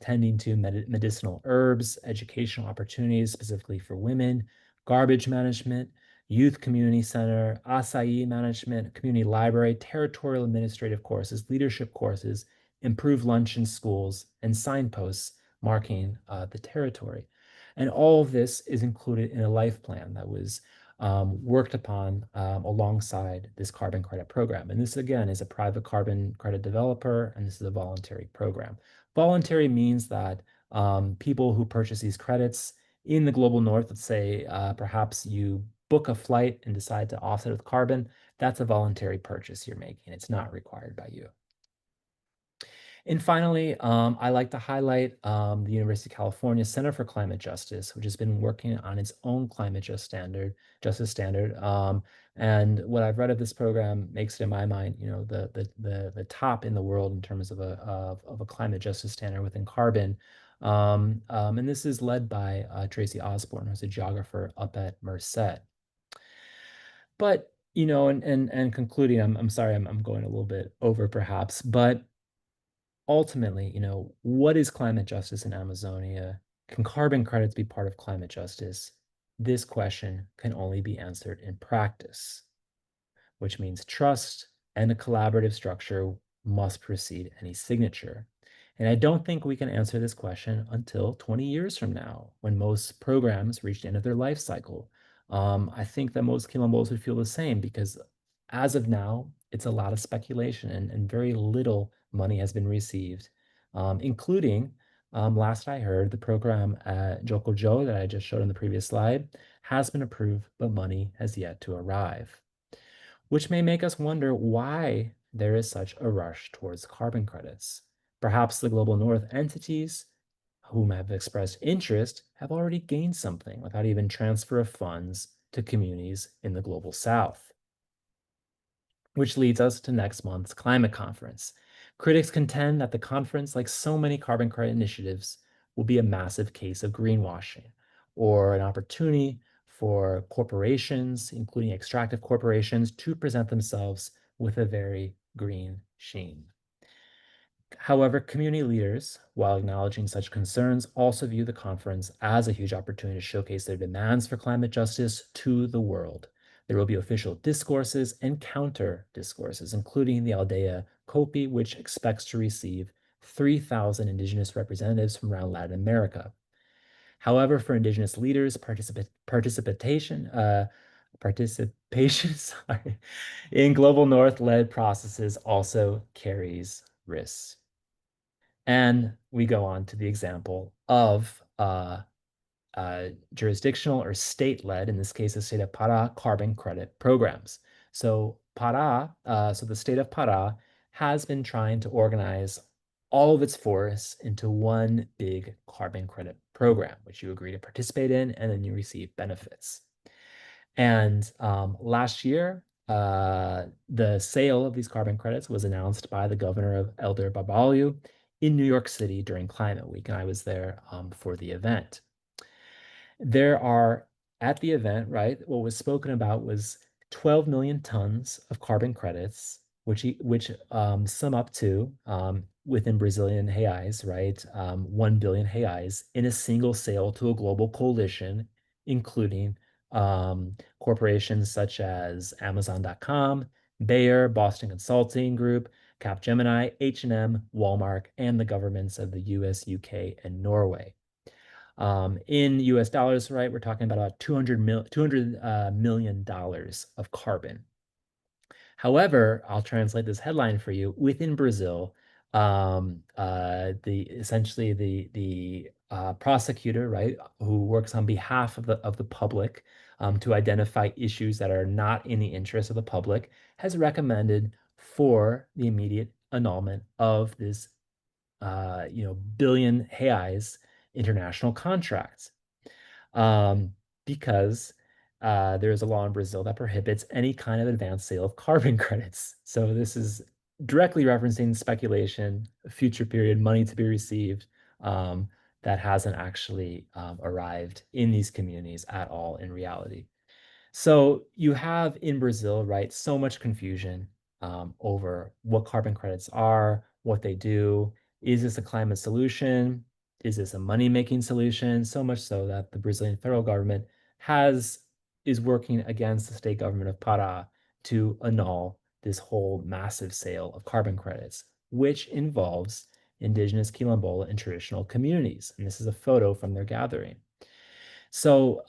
tending to medicinal herbs, educational opportunities specifically for women, garbage management, youth community center, acai management, community library, territorial administrative courses, leadership courses, improved lunch in schools, and signposts marking the territory. And all of this is included in a life plan that was worked upon alongside this carbon credit program. And this, again, is a private carbon credit developer, and this is a voluntary program. Voluntary means that people who purchase these credits in the global north, let's say perhaps you book a flight and decide to offset with carbon, that's a voluntary purchase you're making. It's not required by you. And finally, I like to highlight the University of California Center for Climate Justice, which has been working on its own justice standard. And what I've read of this program makes it, in my mind, the top in the world in terms of a climate justice standard within carbon. And this is led by Tracy Osborne, who's a geographer up at Merced. But and concluding, I'm sorry, I'm going a little bit over perhaps, but ultimately, what is climate justice in Amazonia? Can carbon credits be part of climate justice? This question can only be answered in practice, which means trust and a collaborative structure must precede any signature. And I don't think we can answer this question until 20 years from now, when most programs reach the end of their life cycle. I think that most Quilombos would feel the same because as of now, it's a lot of speculation and very little money has been received, including, last I heard, the program at Jokojo that I just showed on the previous slide has been approved, but money has yet to arrive, which may make us wonder why there is such a rush towards carbon credits. Perhaps the global north entities whom have expressed interest have already gained something without even transfer of funds to communities in the global south. Which leads us to next month's climate conference. Critics contend that the conference, like so many carbon credit initiatives, will be a massive case of greenwashing or an opportunity for corporations, including extractive corporations, to present themselves with a very green sheen. However, community leaders, while acknowledging such concerns, also view the conference as a huge opportunity to showcase their demands for climate justice to the world. There will be official discourses and counter discourses, including the Aldea COPI, which expects to receive 3,000 Indigenous representatives from around Latin America. However, for Indigenous leaders, participation sorry, in Global North-led processes also carries risks. And we go on to the example of jurisdictional or state-led, in this case, the state of Pará carbon credit programs. So Pará, so the state of Pará has been trying to organize all of its forests into one big carbon credit program, which you agree to participate in, and then you receive benefits. And last year, the sale of these carbon credits was announced by the governor of Elder Babalu in New York City during Climate Week, and I was there for the event. There are at the event, right, what was spoken about was 12 million tons of carbon credits, which sum up to, within Brazilian reais, right, 1 billion reais in a single sale to a global coalition, including corporations such as Amazon.com, Bayer, Boston Consulting Group, Capgemini, H&M, Walmart, and the governments of the US, UK, and Norway. In US dollars, right, we're talking about $200 million of carbon. However, I'll translate this headline for you. Within Brazil, essentially the prosecutor, right, who works on behalf of the public to identify issues that are not in the interest of the public, has recommended for the immediate annulment of this, billion reais international contracts, because there is a law in Brazil that prohibits any kind of advanced sale of carbon credits. So this is directly referencing speculation, future period money to be received, that hasn't actually arrived in these communities at all in reality. So you have in Brazil, right, so much confusion over what carbon credits are, what they do. Is this a climate solution? Is this a money-making solution? So much so that the Brazilian federal government is working against the state government of Pará to annul this whole massive sale of carbon credits, which involves indigenous Quilombola and traditional communities. And this is a photo from their gathering. So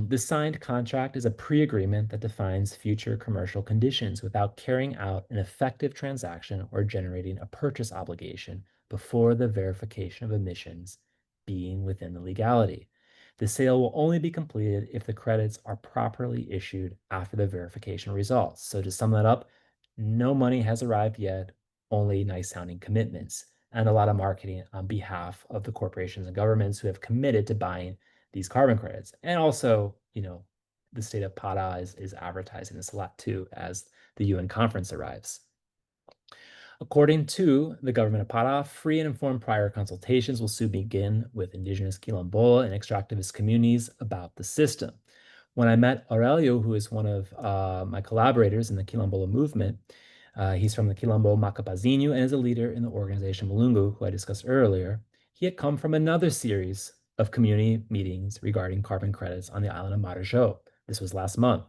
the signed contract is a pre-agreement that defines future commercial conditions without carrying out an effective transaction or generating a purchase obligation before the verification of emissions being within the legality. The sale will only be completed if the credits are properly issued after the verification results. So to sum that up, no money has arrived yet, only nice sounding commitments and a lot of marketing on behalf of the corporations and governments who have committed to buying these carbon credits. And also, the state of Pará is advertising this a lot too as the UN conference arrives. According to the government of Pará, free and informed prior consultations will soon begin with indigenous Quilombola and extractivist communities about the system. When I met Aurelio, who is one of my collaborators in the Quilombola movement, he's from the Quilombo Macapazinho and is a leader in the organization Malungu, who I discussed earlier. He had come from another series of community meetings regarding carbon credits on the island of Marajó. This was last month.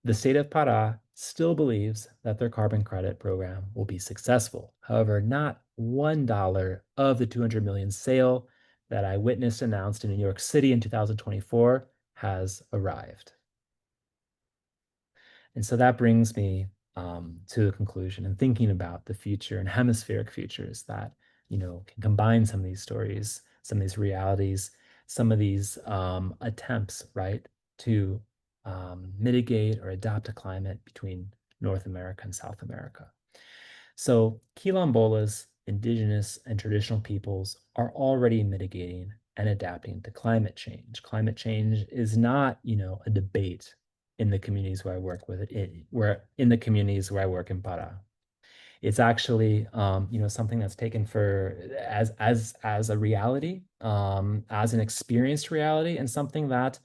The state of Pará still believes that their carbon credit program will be successful. However, not $1 of the 200 million sale that I witnessed announced in New York City in 2024 has arrived. And so that brings me to a conclusion and thinking about the future and hemispheric futures that, can combine some of these stories, some of these realities, some of these attempts, right, to mitigate or adapt a climate between North America and South America. So Quilombolas, indigenous and traditional peoples are already mitigating and adapting to climate change. Climate change is not, a debate in the communities where I work with in the communities where I work in Pará. It's actually, something that's taken as a reality, as an experienced reality, and something that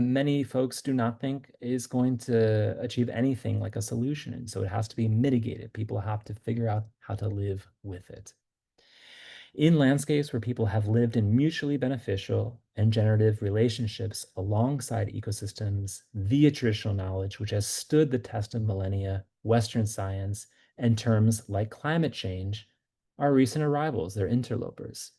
many folks do not think is going to achieve anything like a solution. And so it has to be mitigated. People have to figure out how to live with it. In landscapes where people have lived in mutually beneficial and generative relationships alongside ecosystems via traditional knowledge, which has stood the test of millennia, Western science, and terms like climate change, are recent arrivals. They're interlopers.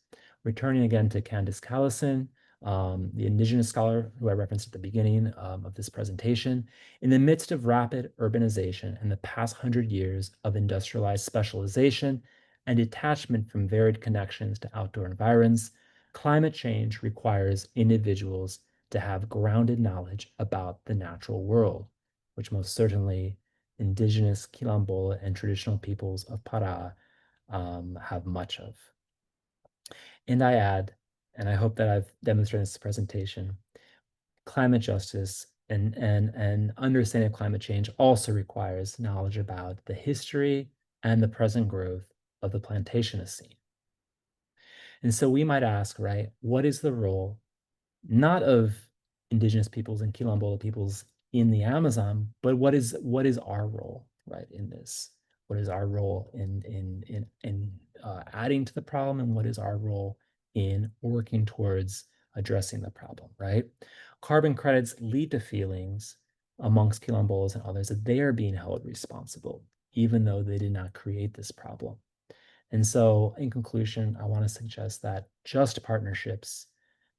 Returning again to Candice Callison, the indigenous scholar who I referenced at the beginning of this presentation, in the midst of rapid urbanization and the past 100 years of industrialized specialization and detachment from varied connections to outdoor environs, climate change requires individuals to have grounded knowledge about the natural world, which most certainly indigenous Quilombola and traditional peoples of Pará have much of. And I add, and I hope that I've demonstrated in this presentation, climate justice and understanding of climate change also requires knowledge about the history and the present growth of the plantationist scene. And so we might ask, right, what is the role not of indigenous peoples and Quilombola peoples in the Amazon, but what is our role, right, in this? What is our role in adding to the problem, and what is our role in working towards addressing the problem, right? Carbon credits lead to feelings amongst Quilombolas and others that they are being held responsible, even though they did not create this problem. And so, in conclusion, I want to suggest that just partnerships,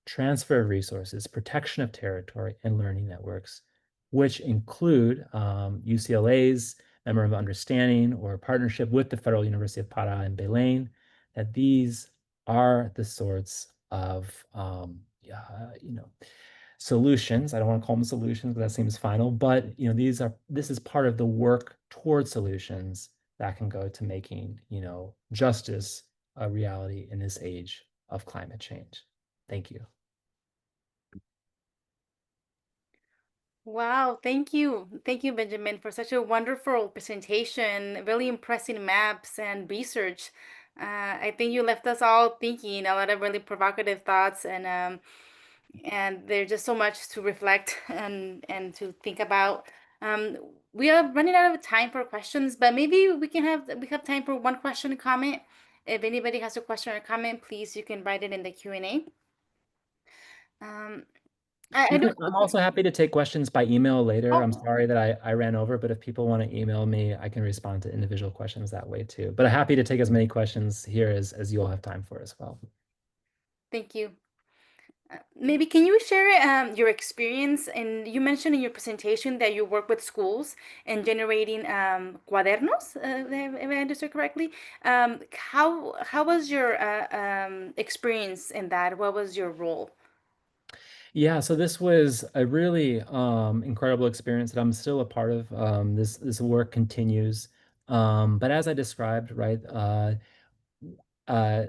transfer of resources, protection of territory, and learning networks, which include UCLA's Memorandum of Understanding or partnership with the Federal University of Pará and Belém, that these are the sorts of solutions. I don't want to call them solutions, but that seems final. But this is part of the work towards solutions that can go to making justice a reality in this age of climate change. Thank you. Wow, thank you. Thank you, Benjamin, for such a wonderful presentation, really impressive maps and research. I think you left us all thinking a lot of really provocative thoughts, and there's just so much to reflect and to think about. Um, we are running out of time for questions, but maybe we have time for one question and comment. If anybody has a question or comment, please you can write it in the Q&A. I do. I'm also happy to take questions by email later. I'm Oh, sorry that I ran over, but if people want to email me, I can respond to individual questions that way too. But I'm happy to take as many questions here as you all have time for as well. thank you. Maybe can you share your experience? And you mentioned in your presentation that you work with schools and generating cuadernos, if I understood correctly. How was your experience in that? What was your role? Yeah, so this was a really incredible experience that I'm still a part of. This work continues. But as I described, right,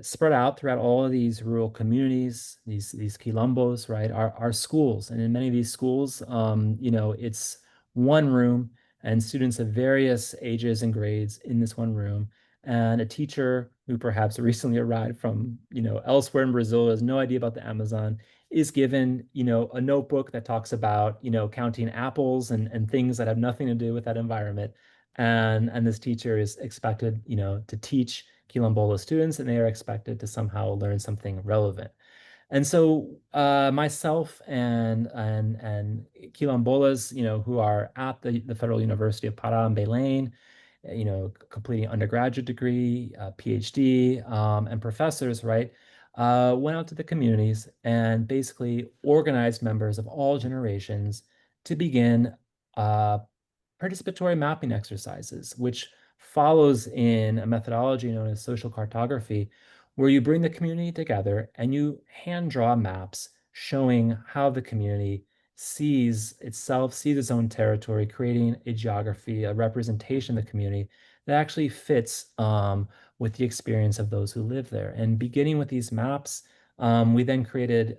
spread out throughout all of these rural communities, these quilombos, right, are schools. And in many of these schools, it's one room and students of various ages and grades in this one room. And a teacher who perhaps recently arrived from, elsewhere in Brazil, has no idea about the Amazon, is given, a notebook that talks about, counting apples and things that have nothing to do with that environment. And this teacher is expected, to teach Quilombola students, and they are expected to somehow learn something relevant. And so myself and Quilombolas, who are at the Federal University of Pará and Belém, completing undergraduate degree, PhD, and professors, right, went out to the communities and basically organized members of all generations to begin participatory mapping exercises, which follows in a methodology known as social cartography, where you bring the community together and you hand draw maps showing how the community sees itself, sees its own territory, creating a geography, a representation of the community that actually fits with the experience of those who live there. And beginning with these maps, we then created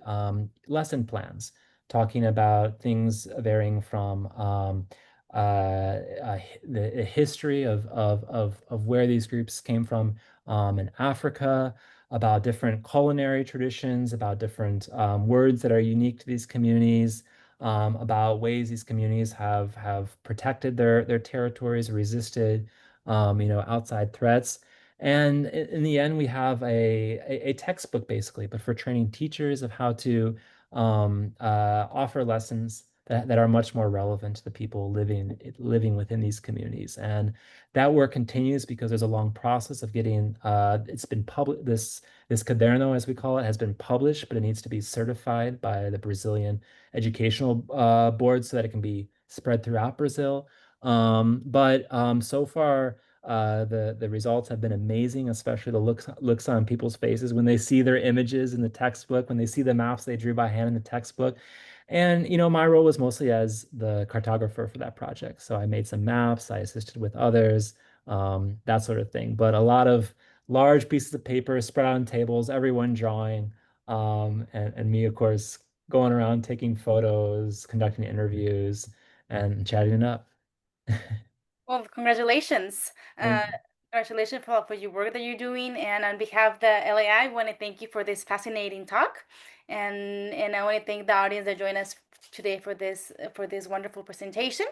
lesson plans talking about things varying from the history of where these groups came from in Africa, about different culinary traditions, about different words that are unique to these communities, about ways these communities have protected their territories, resisted outside threats. And in the end, we have a textbook basically, but for training teachers of how to offer lessons that are much more relevant to the people living within these communities. And that work continues because there's a long process of getting it's been published. This caderno, as we call it, has been published, but it needs to be certified by the Brazilian educational board so that it can be spread throughout Brazil. But so far, the results have been amazing, especially the looks on people's faces when they see their images in the textbook, when they see the maps they drew by hand in the textbook. And my role was mostly as the cartographer for that project. So I made some maps, I assisted with others, that sort of thing. But a lot of large pieces of paper spread out on tables, everyone drawing, and me, of course, going around taking photos, conducting interviews, and chatting it up. Well, congratulations. Thank you. Congratulations for your work that you're doing. And on behalf of the LAI, I want to thank you for this fascinating talk. And I want to thank the audience that joined us today for this wonderful presentation.